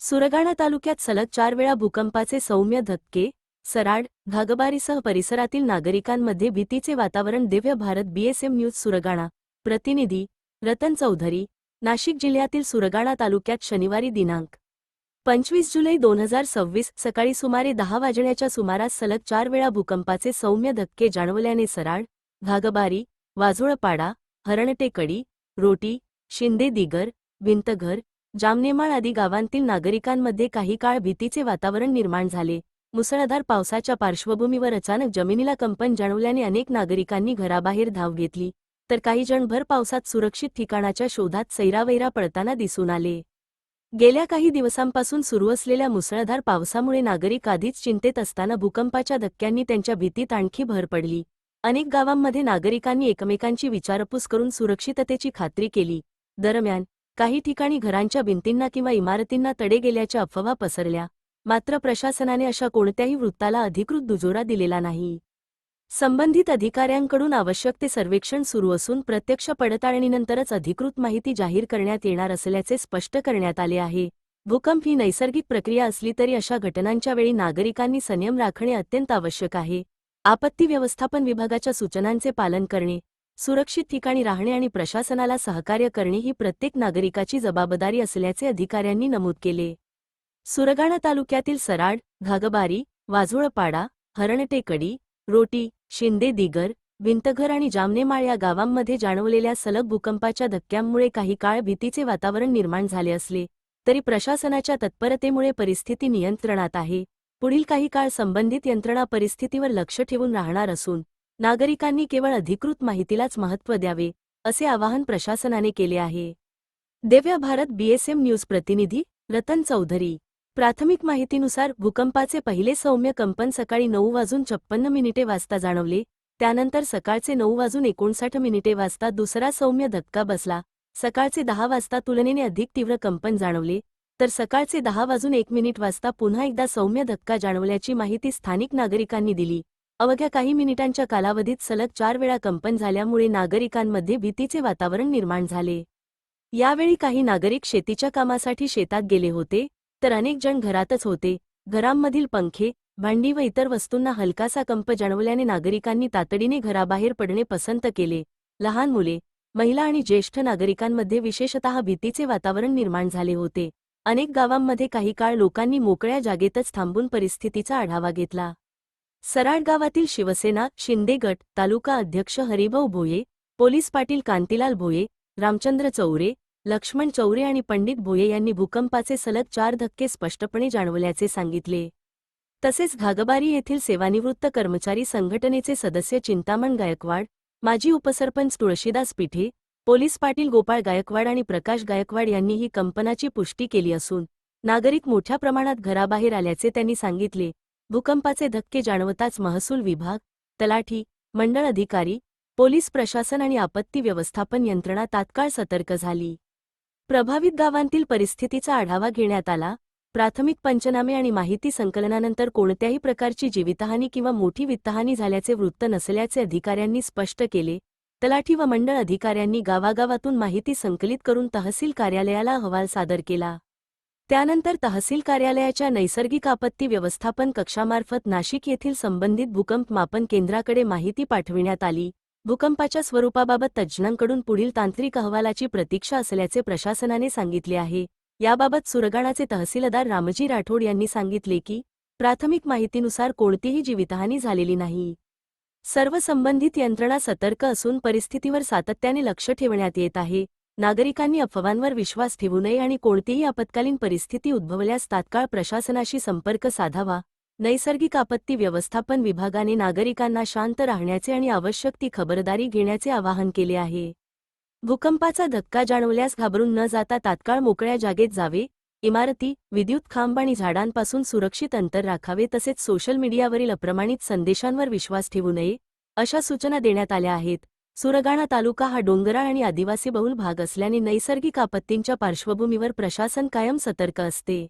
सुरगाणा तालुक्यात सलग 4 वेळा भूकंपाचे सौम्य धक्के. सराड, घागबारीसह परिसरातील नागरिकांमध्ये भीतीचे वातावरण. Divya Bharat BSM news Surgana. प्रतिनिधी रतन चौधरी. नाशिक जिल्ह्यातील सुरगाणा तालुक्यात शनिवारी दिनांक 25 जुलै 2026 सकाळी सुमारे 10 वाजण्याच्या सुमारास सलग 4 वेळा भूकंपाचे सौम्य धक्के जाणवल्याने सराड, घागबारी, वाझोळपाडा, हरणटेकडी, रोटी, शिंदे दिगर, भिंतघर, जामनेमाळ आदी गावांतील नागरिकांमध्ये काही काळ भीतीचे वातावरण निर्माण झाले. मुसळधार पावसाच्या पार्श्वभूमीवर अचानक जमिनीला कंपन जाणवल्याने अनेक नागरिकांनी घराबाहेर धाव घेतली, तर काही जण भर पावसात सुरक्षित ठिकाणाच्या शोधात सैरावैरा पळताना दिसून आले. गेल्या काही दिवसांपासून सुरू असलेल्या मुसळधार पावसामुळे नागरिक आधीच चिंतेत असताना भूकंपाच्या धक्क्यांनी त्यांच्या भीतीत आणखी भर पडली. अनेक गावांमध्ये नागरिकांनी एकमेकांची विचारपूस करून सुरक्षिततेची खात्री केली. दरम्यान काही ठिकाणी घरांच्या भिंतींना किंवा इमारतींना तडे गेल्याच्या अफवा पसरल्या, मात्र प्रशासनाने अशा कोणत्याही वृत्ताला अधिकृत दुजोरा दिलेला नाही. संबंधित अधिकाऱ्यांकडून आवश्यक ते सर्वेक्षण सुरू असून प्रत्यक्ष पडताळणीनंतरच अधिकृत माहिती जाहीर करण्यात येणार असल्याचे स्पष्ट करण्यात आले आहे. भूकंप ही नैसर्गिक प्रक्रिया असली तरी अशा घटनांच्या वेळी नागरिकांनी संयम राखणे अत्यंत आवश्यक आहे. आपत्ती व्यवस्थापन विभागाच्या सूचनांचे पालन करणे, सुरक्षित ठिकाणी राहणे आणि प्रशासनाला सहकार्य करणे ही प्रत्येक नागरिकाची जबाबदारी असल्याचे अधिकाऱ्यांनी नमूद केले. सुरगाणा तालुक्यातील सराड, घागबारी, वाझोळपाडा, हरणटेकडी, रोटी, शिंदे दिगर, भिंतघर आणि जामनेमाळ या गावांमध्ये जाणवलेल्या सलग भूकंपाच्या धक्क्यांमुळे काही काळ भीतीचे वातावरण निर्माण झाले असले तरी प्रशासनाच्या तत्परतेमुळे परिस्थिती नियंत्रणात आहे. पुढील काही काळ संबंधित यंत्रणा परिस्थितीवर लक्ष ठेवून राहणार असून नागरिकांनी केवळ अधिकृत माहितीलाच महत्त्व द्यावे, असे आवाहन प्रशासनाने केले आहे. दिव्य भारत बीएसएम न्यूज प्रतिनिधी रतन चौधरी. प्राथमिक माहितीनुसार भूकंपाचे पहिले सौम्य कंपन सकाळी 9:56 वाजता जाणवले. त्यानंतर सकाळचे 9:59 वाजता दुसरा सौम्य धक्का बसला. सकाळचे 10 वाजता तुलनेने अधिक तीव्र कंपन जाणवले, तर सकाळचे 10:01 वाजता पुन्हा एकदा सौम्य धक्का जाणवल्याची माहिती स्थानिक नागरिकांनी दिली. अवघ्या काही मिनिटांच्या कालावधीत सलग 4 वेळा कंपन झाल्यामुळे नागरिकांमध्ये भीतीचे वातावरण निर्माण झाले. यावेळी काही नागरिक शेतीच्या कामासाठी शेतात गेले होते, तर अनेक जण घरातच होते. घरांमधील पंखे, भांडी व इतर वस्तूंना हलकासा कंप जाणवल्याने नागरिकांनी तातडीने घराबाहेर पडणे पसंत केले. लहान मुले, महिला आणि ज्येष्ठ नागरिकांमध्ये विशेषतः भीतीचे वातावरण निर्माण झाले होते. अनेक गावांमध्ये काही काळ लोकांनी मोकळ्या जागेतच थांबून परिस्थितीचा आढावा घेतला. सराड गावातील शिवसेना शिंदे गट तालुका अध्यक्ष हरिभाऊ भोये, पोलीस पाटील कांतीलाल भोये, रामचंद्र चौरे, लक्ष्मण चौरे आणि पंडित भोये यांनी भूकंपाचे सलग 4 धक्के स्पष्टपणे जाणवल्याचे सांगितले. तसेच घागबारी येथील सेवानिवृत्त कर्मचारी संघटनेचे सदस्य चिंतामण गायकवाड, माजी उपसरपंच तुळशीदास पिठे, पोलीस पाटील गोपाळ गायकवाड आणि प्रकाश गायकवाड यांनीही कंपनाची पुष्टी केली असून नागरिक मोठ्या प्रमाणात घराबाहेर आल्याचे त्यांनी सांगितले. भूकंपाचे धक्के जाणवताच महसूल विभाग, तलाठी, मंडळ अधिकारी, पोलीस प्रशासन आणि आपत्ती व्यवस्थापन यंत्रणा तात्काळ सतर्क झाली. प्रभावित गावांतील परिस्थितीचा आढावा घेण्यात आला. प्राथमिक पंचनामे आणि माहिती संकलनानंतर कोणत्याही प्रकारची जीवितहानी किंवा मोठी वित्तहानी झाल्याचे वृत्त नसल्याचे अधिकाऱ्यांनी स्पष्ट केले. तलाठी व मंडळ अधिकाऱ्यांनी गावागावातून माहिती संकलित करून तहसील कार्यालयाला अहवाल सादर केला. त्यानंतर तहसील कार्यालयाच्या नैसर्गिक आपत्ती व्यवस्थापन कक्षामार्फत नाशिक येथील संबंधित भूकंप मापन केंद्राकडे माहिती पाठविण्यात आली. भूकंपाच्या स्वरूपाबाबत तज्ज्ञांकडून पुढील तांत्रिक अहवालाची प्रतीक्षा असल्याचे प्रशासनाने सांगितले आहे. याबाबत सुरगाणाचे तहसीलदार रामजी राठोड यांनी सांगितले की प्राथमिक माहितीनुसार कोणतीही जीवितहानी झालेली नाही. सर्व संबंधित यंत्रणा सतर्क असून परिस्थितीवर सातत्याने लक्ष ठेवण्यात येत आहे. नागरिकांनी अफवांवर विश्वास ठेवू नये आणि कोणतीही आपत्कालीन परिस्थिती उद्भवल्यास तात्काळ प्रशासनाशी संपर्क साधावा. नैसर्गिक आपत्ती व्यवस्थापन विभागाने नागरिकांना शांत राहण्याचे आणि आवश्यक ती खबरदारी घेण्याचे आवाहन केले आहे. भूकंपाचा धक्का जाणवल्यास घाबरून न जाता तात्काळ मोकळ्या जागेत जावे. इमारती, विद्युत खांब आणि झाडांपासून सुरक्षित अंतर राखावे. तसेच सोशल मीडियावरील अप्रमाणित संदेशांवर विश्वास ठेवू नये, अशा सूचना देण्यात आल्या आहेत. सुरगाणा तालुका हा डोंगराळ आणि आदिवासी बहुल भाग असल्याने नैसर्गिक आपत्तींच्या पार्श्वभूमीवर प्रशासन कायम सतर्क असते.